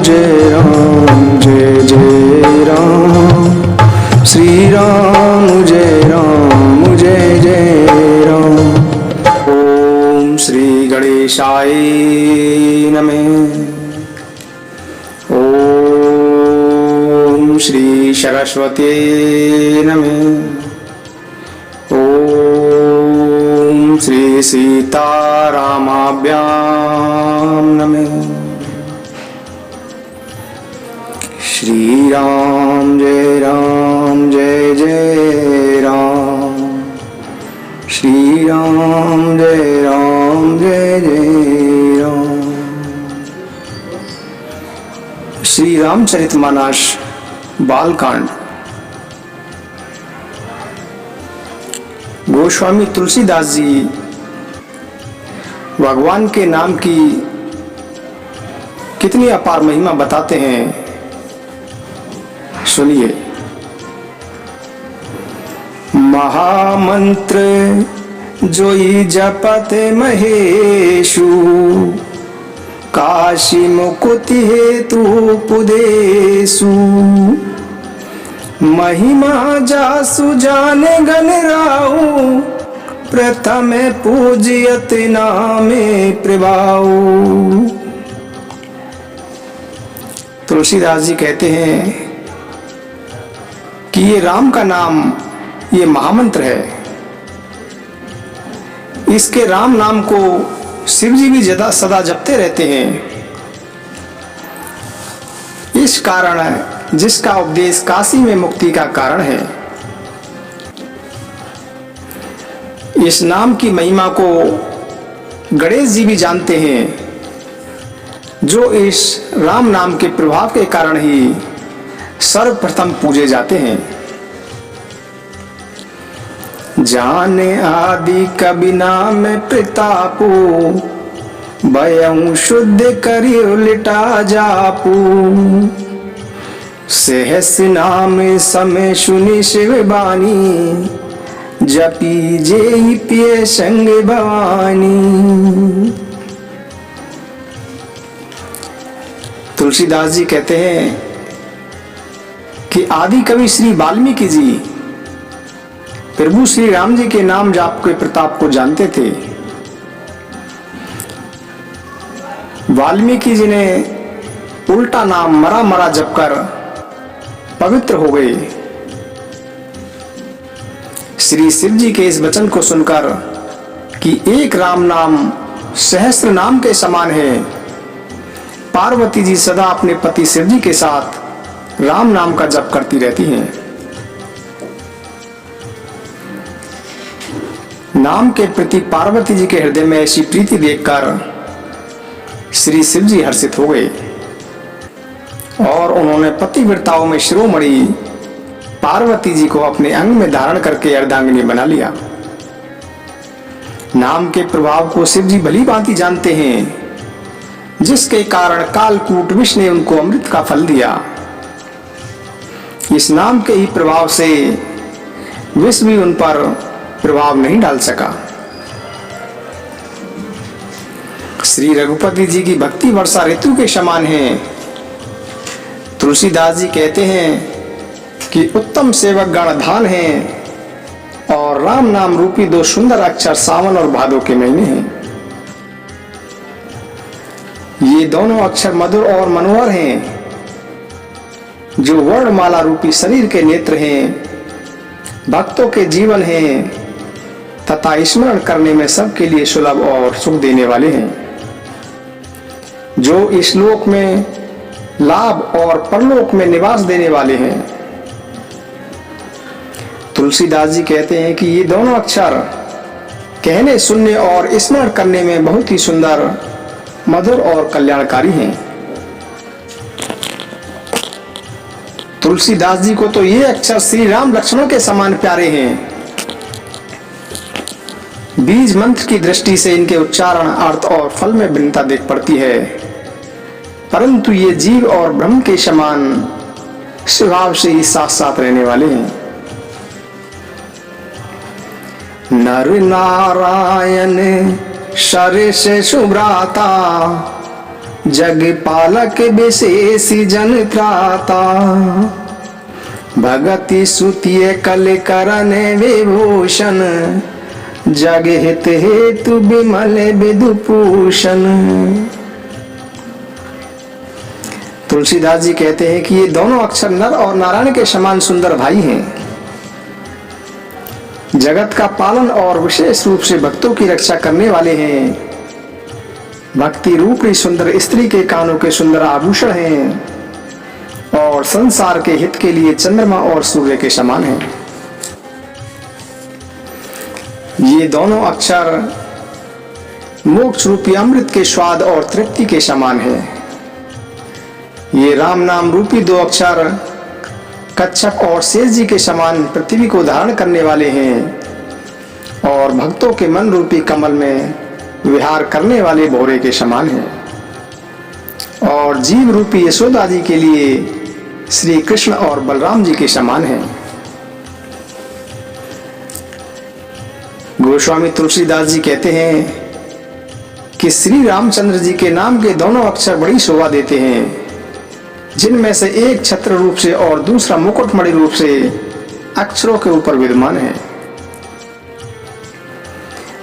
राम जय जय राम। श्री राम जय जय राम। ओम श्री गणेशाय नमः। ओम श्री सरस्वती नमः। ओम श्री सीतारामाभ्यां नमः। श्री राम जय जय राम। श्री राम जय जय राम। श्री रामचरितमानस बालकांड। गोस्वामी तुलसीदास जी भगवान के नाम की कितनी अपार महिमा बताते हैं, सुनिए। महामंत्र जोई जपत महेशु, काशी मुकुति हेतु पुदेशु। महिमा जासु जाने गण राउ, प्रथम पूजियत नामे प्रभाऊ। तुलसीदास जी कहते हैं कि ये राम का नाम ये महामंत्र है। इसके राम नाम को शिव जी भी सदा जपते रहते हैं। इस कारण जिसका उपदेश काशी में मुक्ति का कारण है। इस नाम की महिमा को गणेश जी भी जानते हैं, जो इस राम नाम के प्रभाव के कारण ही सर्वप्रथम पूजे जाते हैं। जाने आदि कबि नाम प्रतापु, भयउ शुद्ध करि उलटा जापू। सहस नाम समय सुनि शिव बानी, जपी जेहि पिय संग भवानी। तुलसीदास जी कहते हैं कि आदि कवि श्री वाल्मीकि जी प्रभु श्री राम जी के नाम जाप के प्रताप को जानते थे। वाल्मीकि जी ने उल्टा नाम मरा मरा जप कर पवित्र हो गए। श्री शिव जी के इस वचन को सुनकर कि एक राम नाम सहस्त्र नाम के समान है, पार्वती जी सदा अपने पति शिव जी के साथ राम नाम का जप करती रहती हैं। नाम के प्रति पार्वती जी के हृदय में ऐसी प्रीति देखकर श्री शिव जी हर्षित हो गए और उन्होंने पतिव्रताओं में शिरोमणि पार्वती जी को अपने अंग में धारण करके अर्धांगिनी बना लिया। नाम के प्रभाव को शिव जी भली भांति जानते हैं, जिसके कारण कालकूट विष ने उनको अमृत का फल दिया। इस नाम के ही प्रभाव से विष भी उन पर प्रभाव नहीं डाल सका। श्री रघुपति जी की भक्ति वर्षा ऋतु के समान है। तुलसीदास जी कहते हैं कि उत्तम सेवक गण धान हैं और राम नाम रूपी दो सुंदर अक्षर सावन और भादो के महीने हैं। ये दोनों अक्षर मधुर और मनोहर हैं, जो वर्णमाला रूपी शरीर के नेत्र हैं, भक्तों के जीवन हैं तथा स्मरण करने में सबके लिए सुलभ और सुख देने वाले हैं, जो इस लोक में लाभ और परलोक में निवास देने वाले हैं। तुलसीदास जी कहते हैं कि ये दोनों अक्षर कहने, सुनने और स्मरण करने में बहुत ही सुंदर, मधुर और कल्याणकारी हैं। तुलसीदास जी को तो ये अक्षर श्री राम लक्ष्मण के समान प्यारे हैं। बीज मंत्र की दृष्टि से इनके उच्चारण, अर्थ और फल में भिन्नता देख पड़ती है, परंतु ये जीव और ब्रह्म के समान स्वभाव से ही साथ साथ रहने वाले हैं। नर नारायण शर से सुभ्राता, जग पालक विशेष जन त्राता, भगति सुतिय कल करन विभूषण, जग हित हेतु विमल विदुभूषण। तुलसीदास जी कहते हैं कि ये दोनों अक्षर नर और नारायण के समान सुंदर भाई हैं। जगत का पालन और विशेष रूप से भक्तों की रक्षा करने वाले हैं। भक्ति रूपी सुंदर स्त्री के कानों के सुंदर आभूषण हैं और संसार के हित के लिए चंद्रमा और सूर्य के समान हैं। ये दोनों अक्षर मोक्ष रूपी अमृत के स्वाद और तृप्ति के समान है। ये राम नाम रूपी दो अक्षर कच्छप और शेष जी के समान पृथ्वी को धारण करने वाले हैं और भक्तों के मन रूपी कमल में विहार करने वाले भौरे के समान हैं और जीव रूपी यशोदा जी के लिए श्री कृष्ण और बलराम जी के समान हैं। गोस्वामी तुलसीदास जी कहते हैं कि श्री रामचंद्र जी के नाम के दोनों अक्षर बड़ी शोभा देते हैं, जिनमें से एक छत्र रूप से और दूसरा मुकुटमणि रूप से अक्षरों के ऊपर विद्यमान है।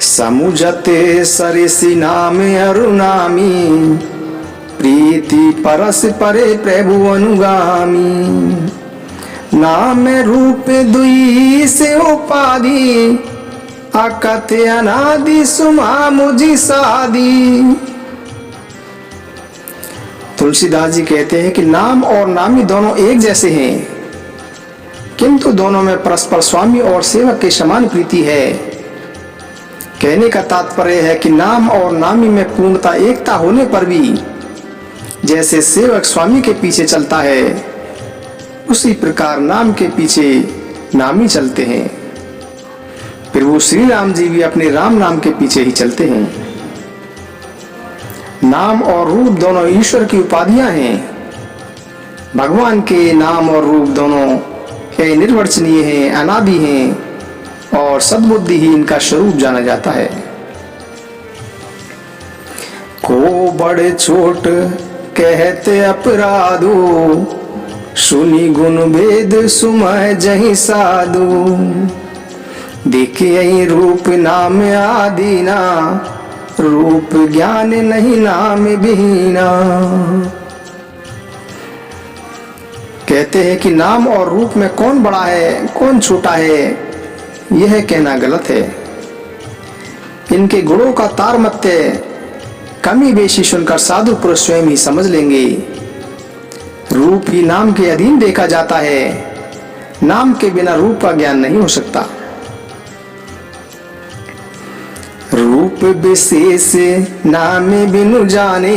समुझते सरिसी नाम अरुनामी, प्रीति परस परे प्रभु अनुगामी, नाम रूप दुई से उपाधि, अकथ अनादि सुमा मुझी सादी। तुलसीदास जी कहते हैं कि नाम और नामी दोनों एक जैसे हैं, किंतु दोनों में परस्पर स्वामी और सेवक के समान प्रीति है। कहने का तात्पर्य है कि नाम और नामी में पूर्णता एकता होने पर भी जैसे सेवक स्वामी के पीछे चलता है, उसी प्रकार नाम के पीछे नामी चलते हैं। फिर वो श्री राम जी भी अपने राम नाम के पीछे ही चलते हैं। नाम और रूप दोनों ईश्वर की उपाधियां हैं। भगवान के नाम और रूप दोनों निर्वचनीय हैं, अनादि हैं और सद्बुद्धि ही इनका स्वरूप जाना जाता है। को बड़े छोट कहते अपराधो, सुनी गुण भेद सुमय जहि साधु, देखे रूप नाम आदीना, रूप ज्ञान नहीं नाम बिहीना। कहते हैं कि नाम और रूप में कौन बड़ा है कौन छोटा है, यह कहना गलत है। इनके गुणों का तारतम्य कमी बेशी सुनकर साधु पुरुष स्वयं ही समझ लेंगे। रूप ही नाम के अधीन देखा जाता है, नाम के बिना रूप का ज्ञान नहीं हो सकता। रूप विशेष नाम बिनु जाने,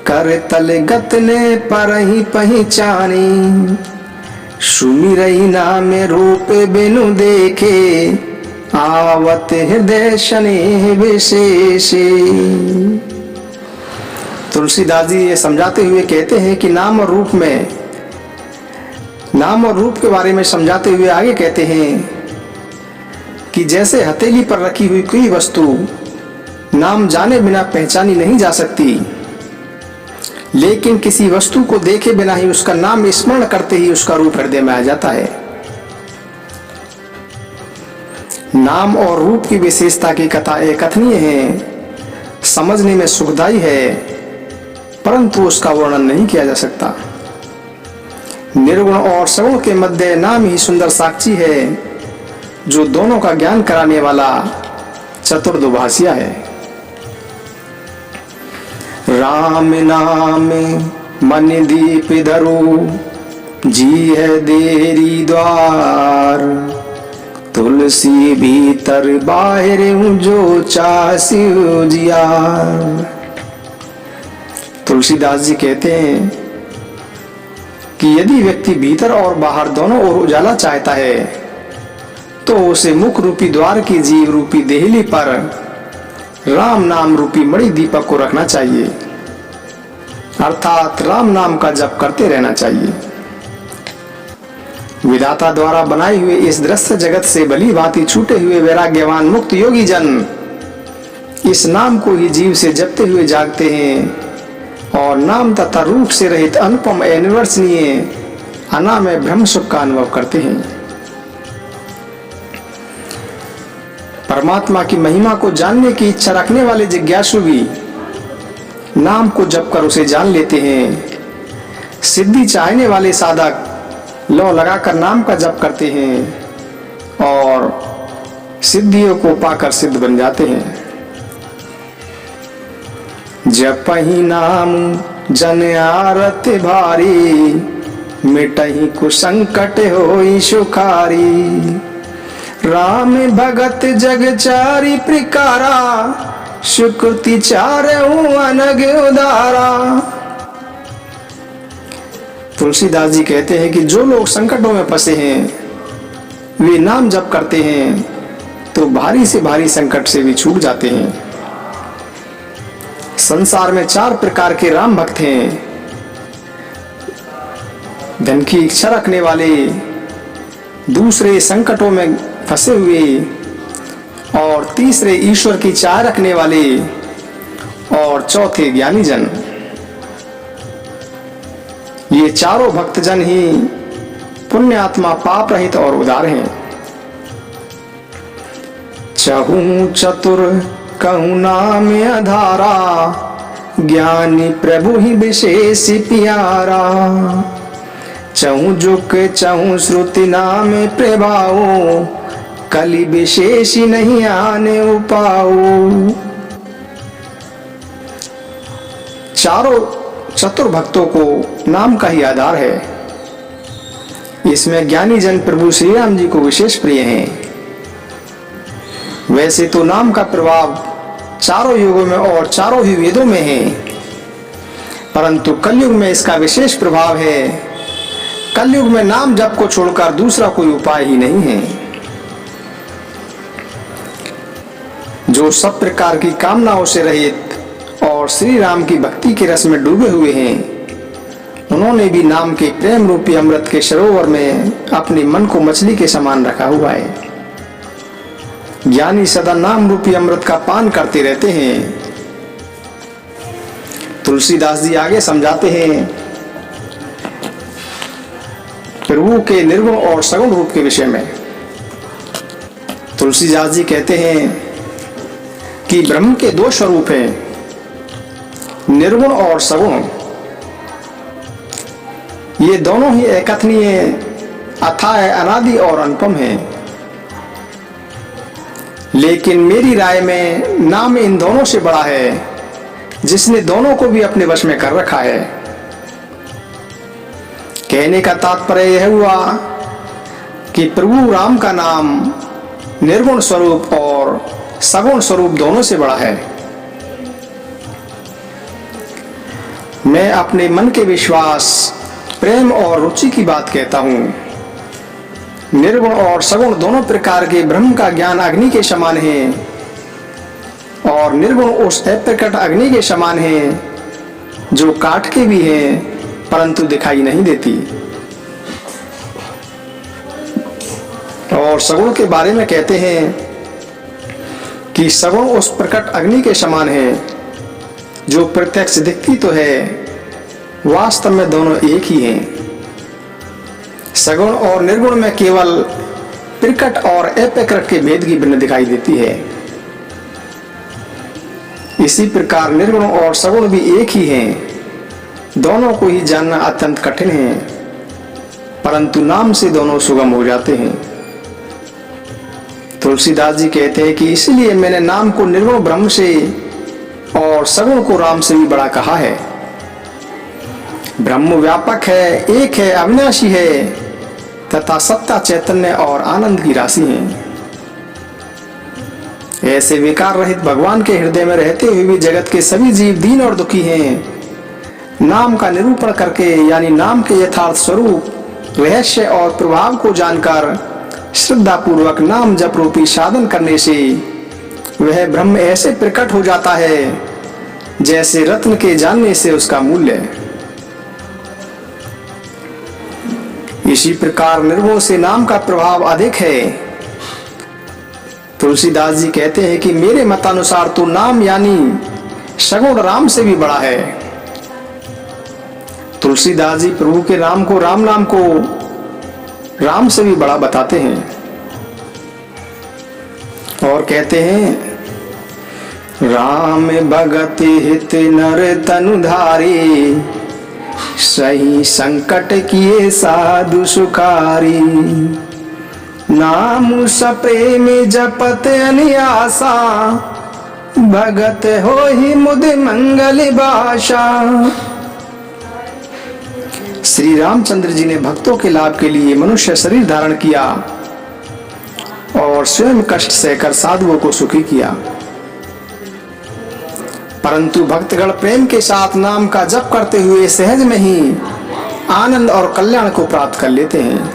कर तल गत ने पर ही पहचाने, सुमिरई नाम रूप बिनु देखे, आवत हृदय शनि विशेष। तुलसीदास जी ये समझाते हुए कहते हैं कि नाम और रूप के बारे में समझाते हुए आगे कहते हैं कि जैसे हथेली पर रखी हुई कोई वस्तु नाम जाने बिना पहचानी नहीं जा सकती, लेकिन किसी वस्तु को देखे बिना ही उसका नाम स्मरण करते ही उसका रूप हृदय में आ जाता है। नाम और रूप की विशेषता की कथा कथनीय है, समझने में सुखदायी है, परंतु उसका वर्णन नहीं किया जा सकता। निर्गुण और सगुण के मध्य नाम ही सुंदर साक्षी है, जो दोनों का ज्ञान कराने वाला चतुर्दुभाषिया है। राम नाम मन दीप धरो, जी है देरी द्वार, तुलसी भीतर बाहर जो चासी उजियार। तुलसीदास जी कहते हैं कि यदि व्यक्ति भीतर और बाहर दोनों ओर उजाला चाहता है, तो उसे मुख रूपी द्वार की जीव रूपी देहली पर राम नाम रूपी मणि दीपक को रखना चाहिए, अर्थात राम नाम का जप करते रहना चाहिए। विधाता द्वारा बनाए हुए इस दृश्य जगत से भली भांति छूटे हुए वैराग्यवान मुक्त योगी जन इस नाम को ही जीव से जपते हुए जागते हैं और नाम तथा रूप से रहित अनुपम अनिर्वचनीय अनामय ब्रह्म सुख का अनुभव करते हैं। परमात्मा की महिमा को जानने की इच्छा रखने वाले जिज्ञासु भी नाम को जप कर उसे जान लेते हैं। सिद्धि चाहने वाले साधक लौ लगाकर नाम का जप करते हैं और सिद्धियों को पाकर सिद्ध बन जाते हैं। जपहि नाम जन आरत भारी, मिटहि कुसंकट होई सुखारी। राम भगत जगचारी प्रकारा, सुकृति चारहु अनग उदारा। तुलसीदास जी कहते हैं कि जो लोग संकटों में फंसे हैं वे नाम जप करते हैं तो भारी से भारी संकट से भी छूट जाते हैं। संसार में 4 प्रकार के राम भक्त हैं। धन की इच्छा रखने वाले, दूसरे संकटों में फंसे हुए और तीसरे ईश्वर की चाह रखने वाले और चौथे ज्ञानी जन। ये चारों भक्तजन ही पुण्य आत्मा, पाप रहित और उदार हैं। चहु चतुर कहूँ नाम आधारा, ज्ञानी प्रभु ही विशेष प्यारा। चहु जुक चहु श्रुति नाम प्रभाओ, कली विशेष नहीं आने उपाओ। चारों चतुर भक्तों को नाम का ही आधार है। इसमें ज्ञानी जन प्रभु श्री राम जी को विशेष प्रिय हैं। वैसे तो नाम का प्रभाव चारों युगों में और चारों ही वेदों में है, परंतु कलयुग में इसका विशेष प्रभाव है। कलयुग में नाम जप को छोड़कर दूसरा कोई उपाय ही नहीं है। जो सब प्रकार की कामनाओं से रहित और श्री राम की भक्ति के रस में डूबे हुए हैं, उन्होंने भी नाम के प्रेम रूपी अमृत के सरोवर में अपने मन को मछली के समान रखा हुआ है। ज्ञानी सदा नाम रूपी अमृत का पान करते रहते हैं। तुलसीदास जी आगे समझाते हैं प्रभु के निर्गुण और सगुण रूप के विषय में। तुलसीदास जी कहते हैं कि ब्रह्म के 2 स्वरूप हैं, निर्गुण और सगुण। ये दोनों ही एकथनीय, अथाह, अनादि और अनुपम हैं। लेकिन मेरी राय में नाम इन दोनों से बड़ा है, जिसने दोनों को भी अपने वश में कर रखा है। कहने का तात्पर्य यह हुआ कि प्रभु राम का नाम निर्गुण स्वरूप और सगुण स्वरूप दोनों से बड़ा है। मैं अपने मन के विश्वास, प्रेम और रुचि की बात कहता हूँ। निर्गुण और सगुण दोनों प्रकार के ब्रह्म का ज्ञान अग्नि के समान है और निर्गुण उस अप्रकट अग्नि के समान है जो काट के भी है परंतु दिखाई नहीं देती। और सगुण के बारे में कहते हैं कि सगुण उस प्रकट अग्नि के समान है जो प्रत्यक्ष दिखती तो है, वास्तव में दोनों एक ही हैं। सगुण और निर्गुण में केवल प्रकट और अप्रकट के भेद की भिन्न दिखाई देती है। इसी प्रकार निर्गुण और सगुण भी एक ही हैं। दोनों को ही जानना अत्यंत कठिन है, परंतु नाम से दोनों सुगम हो जाते हैं। तुलसीदास जी कहते हैं कि इसलिए मैंने नाम को निर्गुण ब्रह्म से और सगुण को राम से भी बड़ा कहा है। ब्रह्म व्यापक है, एक है, अविनाशी है तथा सत्ता, चैतन्य और आनंद की राशि है। ऐसे विकार रहित भगवान के हृदय में रहते हुए भी जगत के सभी जीव दीन और दुखी हैं। नाम का निरूपण करके यानी नाम के यथार्थ स्वरूप, रहस्य और प्रभाव को जानकर श्रद्धा पूर्वक नाम जप रूपी साधन करने से वह ब्रह्म ऐसे प्रकट हो जाता है जैसे रत्न के जानने से उसका मूल्य। इसी प्रकार निर्गुण से नाम का प्रभाव अधिक है। तुलसीदास जी कहते हैं कि मेरे मतानुसार तो नाम यानी सगुण राम से भी बड़ा है। तुलसीदास जी प्रभु के नाम को, राम नाम को राम से भी बड़ा बताते हैं और कहते हैं, राम भगत हित नर तनुधारी, सही संकट किए साधु सुखारी। नाम सप्रेम जपत अनियासा, भगत हो ही मुद मंगल भाषा। श्री रामचंद्र जी ने भक्तों के लाभ के लिए मनुष्य शरीर धारण किया और स्वयं कष्ट सहकर साधुओं को सुखी किया, परंतु भक्तगण प्रेम के साथ नाम का जप करते हुए सहज में ही आनंद और कल्याण को प्राप्त कर लेते हैं।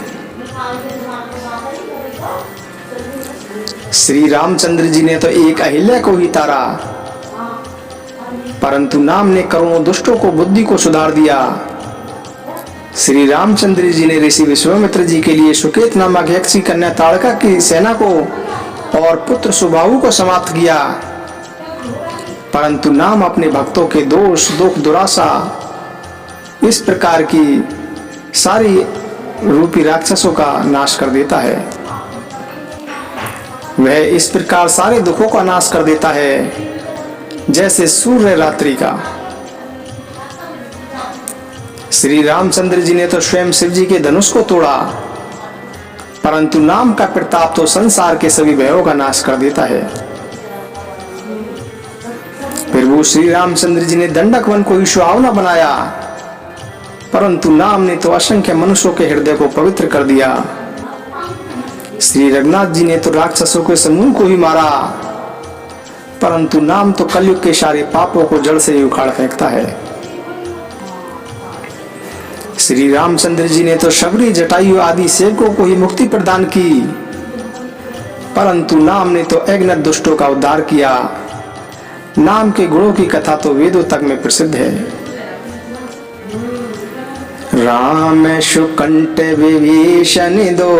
श्री रामचंद्र जी ने तो एक अहिल्या को ही तारा, परंतु नाम ने करोड़ों दुष्टों को बुद्धि को सुधार दिया। श्री रामचंद्र जी ने ऋषि विश्वामित्र जी के लिए सुकेत नामक यक्षी कन्या ताड़का की सेना को और पुत्र सुबाहु को समाप्त किया, परंतु नाम अपने भक्तों के दोष दुख दुराशा इस प्रकार की सारी रूपी राक्षसों का नाश कर देता है। वह इस प्रकार सारे दुखों का नाश कर देता है जैसे सूर्य रात्रि का। श्री रामचंद्र जी ने तो स्वयं शिव जी के धनुष को तोड़ा, परंतु नाम का प्रताप तो संसार के सभी भयों का नाश कर देता है। प्रभु श्री रामचंद्र जी ने दंडक वन को सुहावना बनाया, परंतु नाम ने तो असंख्य मनुष्यों के हृदय को पवित्र कर दिया। श्री रघुनाथ जी ने तो राक्षसों के समूह को ही मारा, परंतु नाम तो कलयुग के सारे पापों को जड़ से ही उखाड़ फेंकता है। श्री रामचंद्र जी ने तो शबरी जटायु आदि सेवकों को ही मुक्ति प्रदान की, परंतु नाम ने तो अज्ञात दुष्टों का उद्धार किया। नाम के गुणों की कथा तो वेदों तक में प्रसिद्ध है। राम सुकंठ विभीषण दो,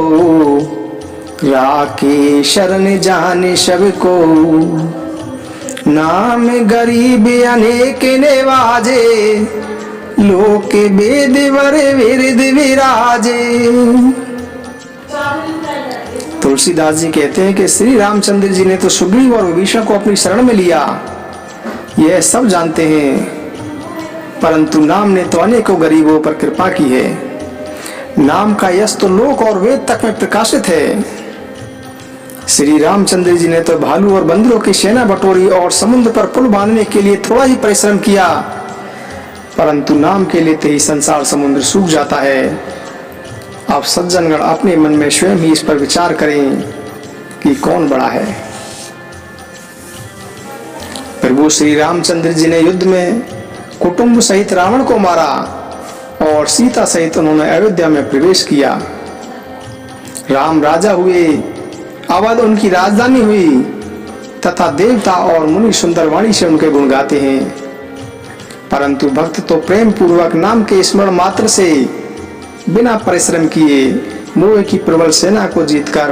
राखे शरण जाने सबको। नाम गरीब अनेक नेवाजे, लोक वेद वर विरद विराजे। तुलसीदास जी कहते हैं कि श्री रामचंद्र जी ने तो सुग्रीव और विभीषण को अपनी शरण में लिया, यह सब जानते हैं, परंतु नाम ने तो अनेकों गरीबों पर कृपा की है। नाम का यश तो लोक और वेद तक में प्रकाशित है। श्री रामचंद्र जी ने तो भालू और बंदरों की सेना बटोरी और समुद्र पर पुल बांधने के लिए थोड़ा ही परिश्रम किया, परंतु नाम के लेते ही संसार समुद्र सूख जाता है। आप सज्जनगण अपने मन में स्वयं ही इस पर विचार करें कि कौन बड़ा है। प्रभु श्री रामचंद्र जी ने युद्ध में कुटुंब सहित रावण को मारा और सीता सहित उन्होंने अयोध्या में प्रवेश किया। राम राजा हुए, अवध उनकी राजधानी हुई तथा देवता और मुनि सुंदर वाणी से उनके गुण गाते हैं, परंतु भक्त तो प्रेम पूर्वक नाम के स्मरण मात्र से बिना परिश्रम किए मोह की प्रबल सेना को जीतकर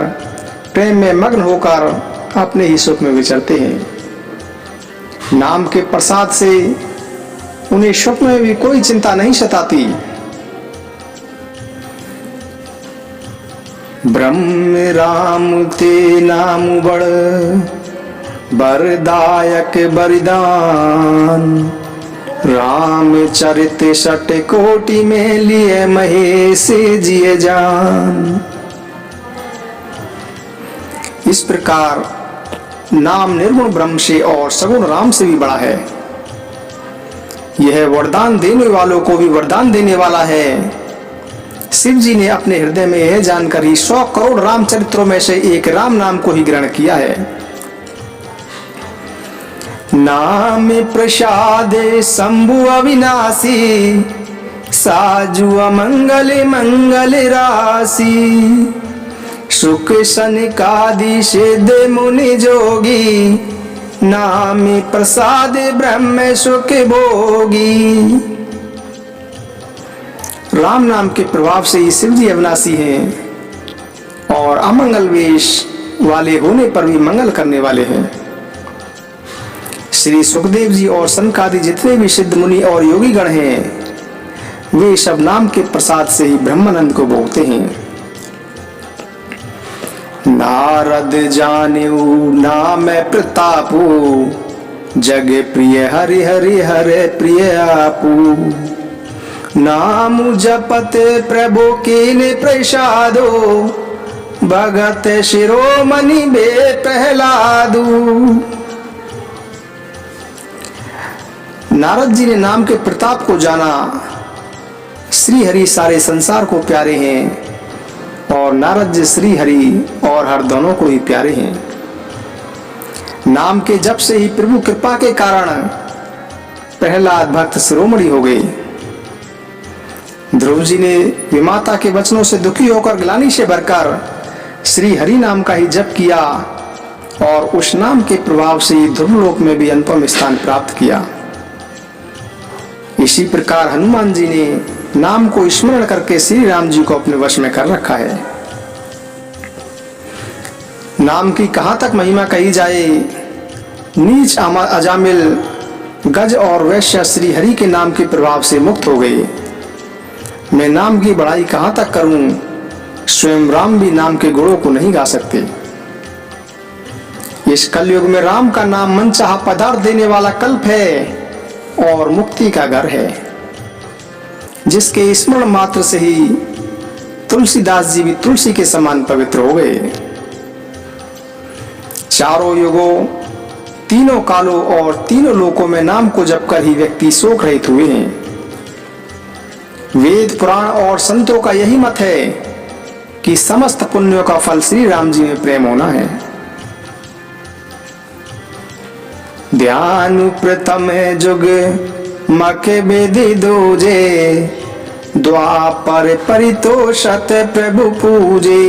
प्रेम में मग्न होकर अपने ही सुख में विचरते हैं। नाम के प्रसाद से उन्हें स्वप्न में भी कोई चिंता नहीं सताती। ब्रह्म राम ते नाम बड़ बरदायक बरदान, रामचरित सट कोटि में लिए महेश जिए जान। इस प्रकार नाम निर्गुण ब्रह्म से और सगुण राम से भी बड़ा है। यह वरदान देने वालों को भी वरदान देने वाला है। शिव जी ने अपने हृदय में यह जानकर ही 100 करोड़ रामचरित्रों में से एक राम नाम को ही ग्रहण किया है। नाम प्रसाद शंभु अविनाशी, साजु अमंगल मंगल राशि। सुख सनकादि सिद्ध मुनि जोगी, नाम प्रसाद ब्रह्म सुख भोगी। राम नाम के प्रभाव से ही शिव जी अविनाशी हैं और अमंगल वेश वाले होने पर भी मंगल करने वाले हैं। श्री सुखदेव जी और सनकादि जितने भी सिद्ध मुनि और योगी गण हैं, वे सब नाम के प्रसाद से ही ब्रह्मानंद को भोगते हैं। नारद जानेऊ नाम प्रतापू, जग प्रिय हरि हरि हरे प्रिय आपू। नाम जपत प्रभु कीन प्रसादो, भगत शिरोमणि बे प्रहलादू। नारद जी ने नाम के प्रताप को जाना। श्री हरि सारे संसार को प्यारे हैं और नारद जी श्री हरि और हर दोनों को ही प्यारे हैं। नाम के जप से ही प्रभु कृपा के कारण प्रहलाद भक्त शिरोमणि हो गए। ध्रुव जी ने विमाता के वचनों से दुखी होकर ग्लानि से भरकर श्री हरि नाम का ही जप किया और उस नाम के प्रभाव से ही ध्रुवलोक में भी अनुपम स्थान प्राप्त किया। इसी प्रकार हनुमान जी ने नाम को स्मरण करके श्री राम जी को अपने वश में कर रखा है। नाम की कहां तक महिमा कही जाए, नीच अजामिल गज और वैश्य श्री हरि के नाम के प्रभाव से मुक्त हो गए। मैं नाम की बड़ाई कहां तक करूं, स्वयं राम भी नाम के गुणों को नहीं गा सकते। इस कलयुग में राम का नाम मनचाहा पदार्थ देने वाला कल्प है और मुक्ति का घर है, जिसके स्मरण मात्र से ही तुलसीदास जी भी तुलसी के समान पवित्र हो गए। चारों युगों, तीनों कालों और तीनों लोकों में नाम को जपकर ही व्यक्ति शोक रहित हुए हैं। वेद पुराण और संतों का यही मत है कि समस्त पुण्यों का फल श्री राम जी में प्रेम होना है। ध्यान प्रथम जुग मखे विधि दूजे, द्वापर परितोषत प्रभु पूजे।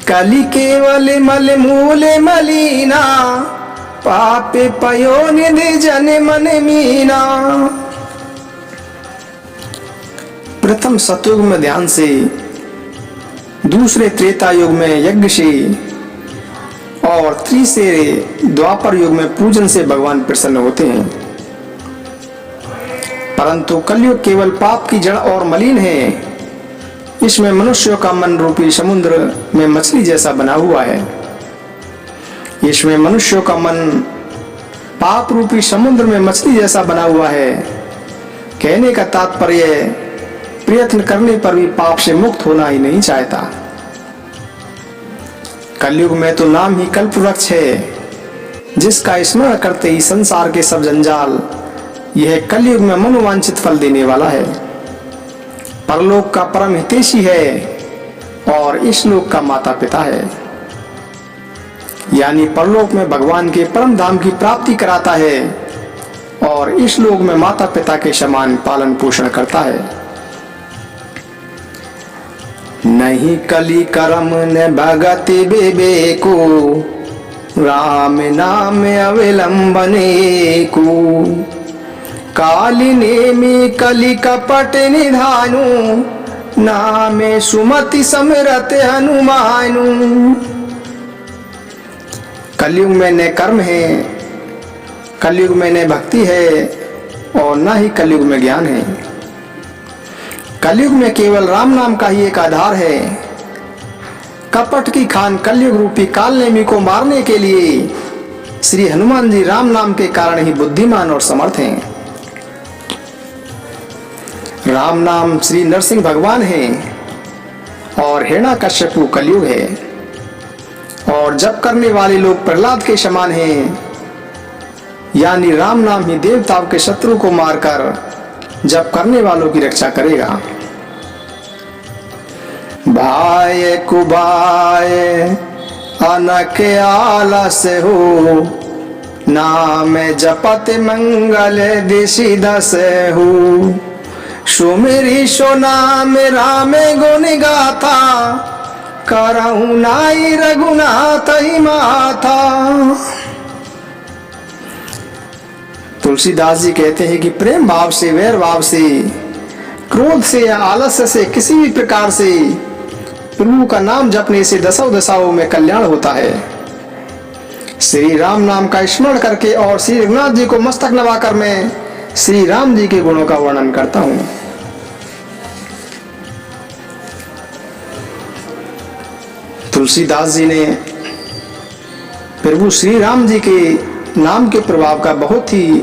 कलि केवल मल मूल मलीना, पापे पयो निधि जन मन मीना। प्रथम सतयुग में ध्यान से, दूसरे त्रेता युग में यज्ञ से और तीसरे द्वापर युग में पूजन से भगवान प्रसन्न होते हैं। परंतु कलयुग केवल पाप की जड़ और मलिन है। इसमें मनुष्यों का मन रूपी समुद्र में मछली जैसा बना हुआ है। इसमें मनुष्यों का मन पाप रूपी समुद्र में मछली जैसा बना हुआ है। कहने का तात्पर्य, प्रयत्न करने पर भी पाप से मुक्त होना ही नहीं चाहता। कलयुग में तो नाम ही कल्प वृक्ष है, जिसका स्मरण करते ही संसार के सब जंजाल, यह कलयुग में मनोवांछित फल देने वाला है। परलोक का परम हितैषी है और इस लोक का माता पिता है। यानी परलोक में भगवान के परम धाम की प्राप्ति कराता है और इस लोक में माता पिता के समान पालन पोषण करता है। नहीं कली करम न भगति विवेको, राम नाम अविलंबने को। काली नेमी कली कपट निधानु, नामे सुमति समरत हनुमानु। कलयुग में न कर्म है, कलयुग में न भक्ति है और न ही कलयुग में ज्ञान है। कलयुग में केवल राम नाम का ही एक आधार है। कपट की खान कलयुग रूपी कालनेमी को मारने के लिए श्री हनुमान जी राम नाम के कारण ही बुद्धिमान और समर्थ हैं। राम नाम श्री नरसिंह भगवान है और हिरण्याकश्यपु कलयुग है। और जप करने वाले लोग प्रहलाद के समान हैं, यानी राम नाम ही देवताओं के शत्रु को मारकर जप करने वालों की रक्षा करेगा। भाई कुबाय अनक आलस हो, नाम जपत मंगल दिशि दस हो। सुमिरी सो नाम राम गुण गाथा, करहु नाई रघुनाथ ही माथा। तुलसीदास जी कहते हैं कि प्रेम भाव से, वैर भाव से, क्रोध से या आलस्य से, किसी भी प्रकार से प्रभु का नाम जपने से दसों दशाओं में कल्याण होता है। श्री राम नाम का स्मरण करके और श्री रघुनाथ जी को मस्तक नवाकर मैं श्री राम जी के गुणों का वर्णन करता हूँ। तुलसीदास जी ने प्रभु श्री राम जी के नाम के प्रभाव का बहुत ही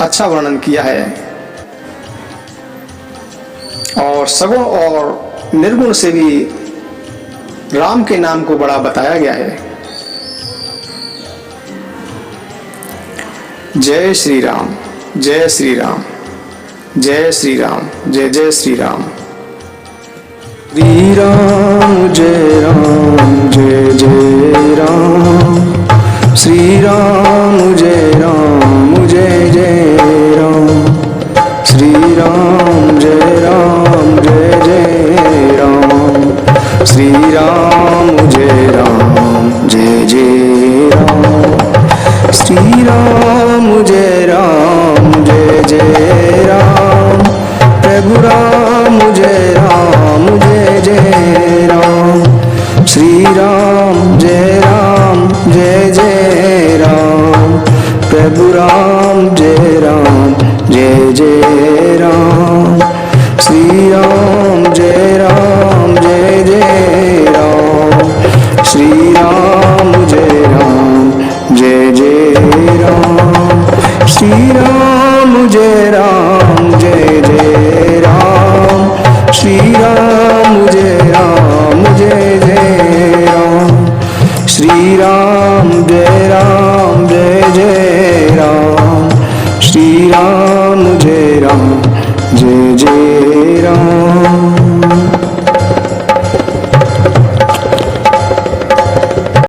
अच्छा वर्णन किया है और सगुण और निर्गुण से भी राम के नाम को बड़ा बताया गया है। जय श्री राम, जय श्री राम, जय श्री राम, जय जय श्री राम। श्री राम जय राम, जय जय राम। श्री राम जय राम, जय जय राम। श्री राम जय राम, जय जय राम। श्री राम जय राम, जय जय राम। श्री राम जय राम, जय जय राम। प्रभु राम जय राम, जय जय राम। श्री राम जय राम, जय जय राम। प्रभु राम जय राम, जय जय